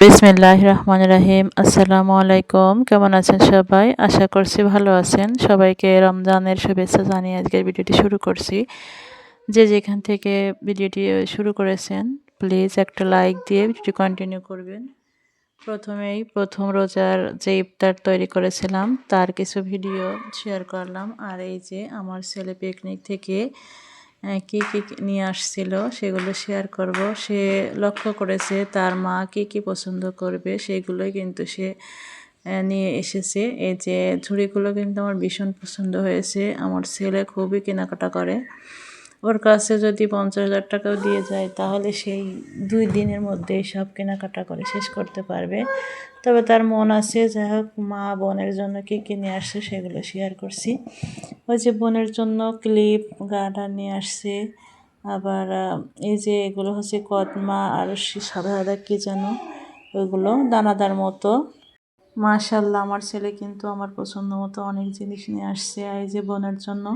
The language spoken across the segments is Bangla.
বিসমিল্লাহির রহমানির রহিম। আসসালামু আলাইকুম। কেমন আছেন সবাই? আশা করছি ভালো আছেন। সবাইকে রমজানের শুভেচ্ছা জানিয়ে আজকের ভিডিওটি শুরু করছি। যে যেখান থেকে ভিডিওটি শুরু করেছেন প্লিজ একটা লাইক দিয়ে ভিডিওটি কন্টিনিউ করবেন। প্রথম রোজার যে ইফতার তৈরি করেছিলাম তার কিছু ভিডিও শেয়ার করলাম। আর এই যে আমার ছেলে পিকনিক থেকে কি নিয়ে আসছিল সেগুলো শেয়ার করব। সে লক্ষ্য করেছে তার মা কি পছন্দ করবে সেগুলোই কিন্তু সে নিয়ে এসেছে। এই যে ঝুড়িগুলো কিন্তু আমার ভীষণ পছন্দ হয়েছে। আমার ছেলে খুবই কেনাকাটা করে। ওর কাছে যদি 50,000 টাকাও দিয়ে যায় তাহলে সেই 2 দিনের মধ্যেই সব কেনাকাটা করে শেষ করতে পারবে। তবে তার মন আছে। যাই হোক, মা বোনের জন্য কী নিয়ে আসছে সেগুলো শেয়ার করছি। ওই যে বোনের জন্য ক্লিপ গার্ডার নিয়ে আসছে। আবার এই যে এগুলো হচ্ছে কদমা আর সাদা সাদা কী যেন, ওইগুলো দানাদার মতো। মাশাআল্লাহ, আমার ছেলে কিন্তু আমার পছন্দ মতো অনেক জিনিস নিয়ে আসছে। আর এই যে বোনের জন্য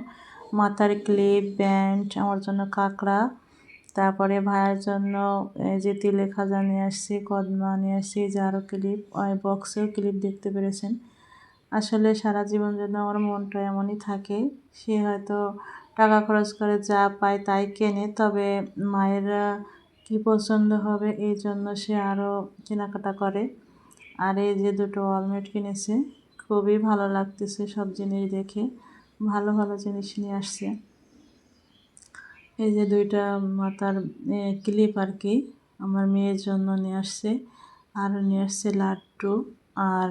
মাথার ক্লিপ, ব্যান্ড, আমার জন্য কাঁকড়া, তারপরে ভাইয়ের জন্য এই যে তিলে খাজা নিয়ে আসছি, কদমা নিয়ে আসছি, এই যে আরও ক্লিপ, ওই বক্সেও ক্লিপ দেখতে পেরেছেন। আসলে সারা জীবন যেন আমার মনটা এমনই থাকে। সে হয়তো টাকা খরচ করে যা পায় তাই কেনে, তবে মায়ের কী পছন্দ হবে এই জন্য সে আরও কেনাকাটা করে। আর এই যে দুটো ওয়ালমেট কিনেছে, খুবই ভালো লাগতেছে সব জিনিস দেখে। ভালো ভালো জিনিস নিয়ে আসছে। এই যে 2টা মাথার ক্লিপ আর কি আমার মেয়ের জন্য নিয়ে আসছে। আরও নিয়ে আসছে লাড্ডু। আর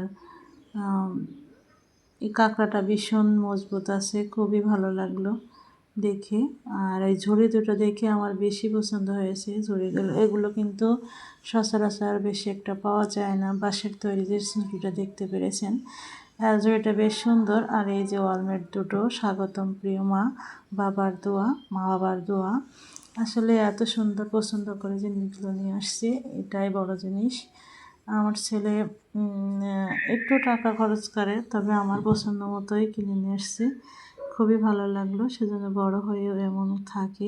এই কাঁকড়াটা ভীষণ মজবুত আছে, খুবই ভালো লাগলো দেখে। আর এই ঝুড়ি দুটো দেখে আমার বেশি পছন্দ হয়েছে। এগুলো কিন্তু সচরাচর বেশি একটা পাওয়া যায় না। বাঁশের তৈরি যে ঝুড়িটা দেখতে পেরেছেন, ঝুড়িটা বেশ সুন্দর। আর এই যে ওয়ালমেট দুটো, স্বাগতম প্রিয় মা বাবার দোয়া, মা বাবার দোয়া। আসলে এত সুন্দর পছন্দ করে জিনিসগুলো নিয়ে আসছে, এটাই বড় জিনিস। আমার ছেলে একটু টাকা খরচ করে, তবে আমার পছন্দ মতোই কিনে নিয়ে আসছে। খুবই ভালো লাগলো। সেজন্য বড় হয়েও এমন থাকে।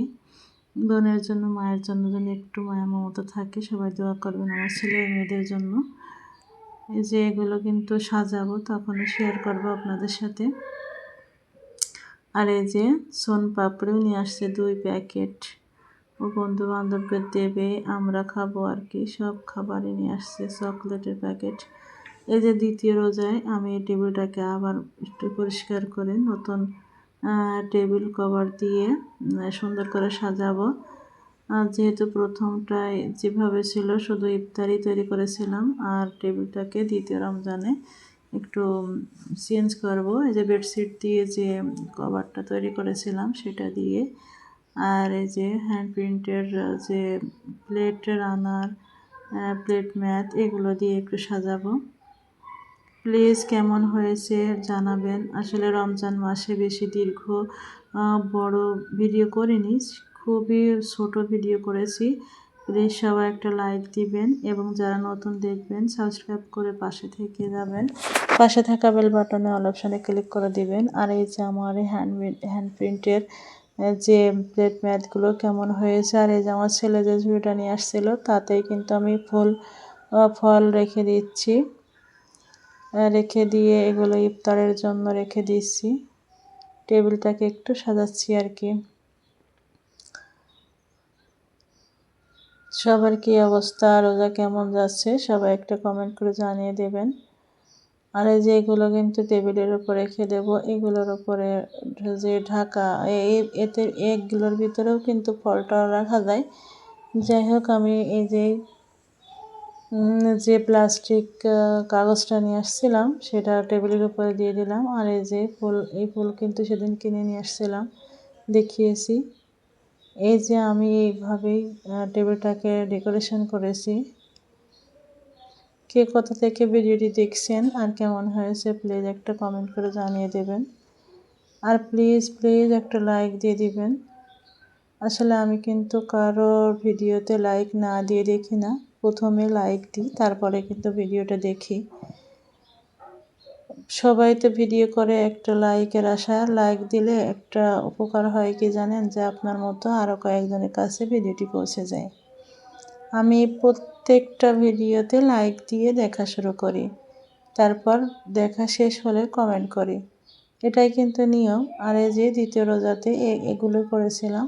বোনের জন্য, মায়ের জন্য যেন একটু মায়া মমতা থাকে। সবাই দোয়া করবেন আমার ছেলে মেয়েদের জন্য। এই যে এগুলো কিন্তু সাজাবো, তখনও শেয়ার করবো আপনাদের সাথে। আর এই যে সোন পাপড়িও নিয়ে আসছে 2 প্যাকেট। ও বন্ধু বান্ধবকে দেবে, আমরা খাবো আর কি। সব খাবারই নিয়ে আসছে, চকলেটের প্যাকেট। এই যে দ্বিতীয় রোজায় আমি এই টেবিলটাকে আবার একটু পরিষ্কার করে নতুন টেবিল কভার দিয়ে সুন্দর করে সাজাবো। যেহেতু প্রথমটায় যেভাবে ছিল শুধু ইফতারি তৈরি করেছিলাম, আর টেবিলটাকে দ্বিতীয় রমজানে একটু চেঞ্জ করব। এই যে বেডশিট দিয়ে যে কভারটা তৈরি করেছিলাম সেটা দিয়ে, আর এই যে হ্যান্ড প্রিন্টের যে প্লেট রানার, প্লেট ম্যাট, এগুলো দিয়ে একটু সাজাবো। প্লিজ কেমন হয়েছে জানাবেন। আসলে রমজান মাসে বেশি দীর্ঘ বড় ভিডিও করিনি, খুবই ছোট ভিডিও করেছি। প্লিজ সবাই একটা লাইক দিবেন এবং যারা নতুন দেখবেন সাবস্ক্রাইব করে পাশে থেকে যাবেন। পাশে থাকা বেল বাটনে অল অপশানে ক্লিক করে দিবেন। আর এই যে আমার হ্যান্ড প্রিন্টের যে প্লেট ম্যাটগুলো কেমন হয়েছে, আর এই যে আমার ছেলে যে ঝুড়িটা নিয়ে আসছিল তাতেই কিন্তু আমি ফল রেখে দিচ্ছি, রেখে দিয়ে এগুলো ইফতারের জন্য রেখে দিচ্ছি। টেবিলটাকে একটু সাজাচ্ছি আর কি। সবার কি অবস্থা, রোজা কেমন যাচ্ছে সবাই একটা কমেন্ট করে জানিয়ে দেবেন। আর এই যে এগুলো কিন্তু টেবিলের উপর রেখে দেবো। এগুলোর উপরে যে ঢাকা, এগুলোর ভিতরেও কিন্তু ফলটা রাখা যায়। যাই হোক, আমি এই যে প্লাস্টিক কাগজটা নিয়ে আসছিলাম সেটা টেবিলের উপরে দিয়ে দিলাম। আর এই যে এই ফুল কিন্তু সেদিন কিনে নিয়ে আসছিলাম, দেখিয়েছি। এই যে আমি এইভাবেই টেবিলটাকে ডেকোরেশন করেছি। কে কোথা থেকে ভিডিওটি দেখছেন আর কেমন হয়েছে প্লিজ একটা কমেন্ট করে জানিয়ে দেবেন। আর প্লিজ একটা লাইক দিয়ে দিবেন। আসলে আমি কিন্তু কারো ভিডিওতে লাইক না দিয়ে দেখি না, প্রথমে লাইক দিই, তারপরে কিন্তু ভিডিওটা দেখি। সবাই তো ভিডিও করে একটা লাইকের আশা, লাইক দিলে একটা উপকার হয় কি জানেন, যে আপনার মতো আরও কয়েকজনের কাছে ভিডিওটি পৌঁছে যায়। আমি প্রত্যেকটা ভিডিওতে লাইক দিয়ে দেখা শুরু করি, তারপর দেখা শেষ হলে কমেন্ট করি। এটাই কিন্তু নিয়ম। আর এই যে দ্বিতীয় রোজাতে এগুলো করেছিলাম।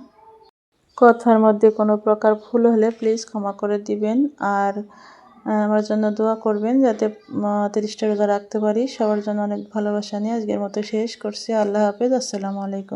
কথার মধ্যে কোনো প্রকার ভুল হলে প্লিজ ক্ষমা করে দিবেন। আর আমার জন্য দোয়া করবেন যাতে 30টা রোজা রাখতে পারি। সবার জন্য অনেক ভালোবাসা নিয়ে আজকের মতো শেষ করছি। আল্লাহ হাফেজ। আসসালামু আলাইকুম।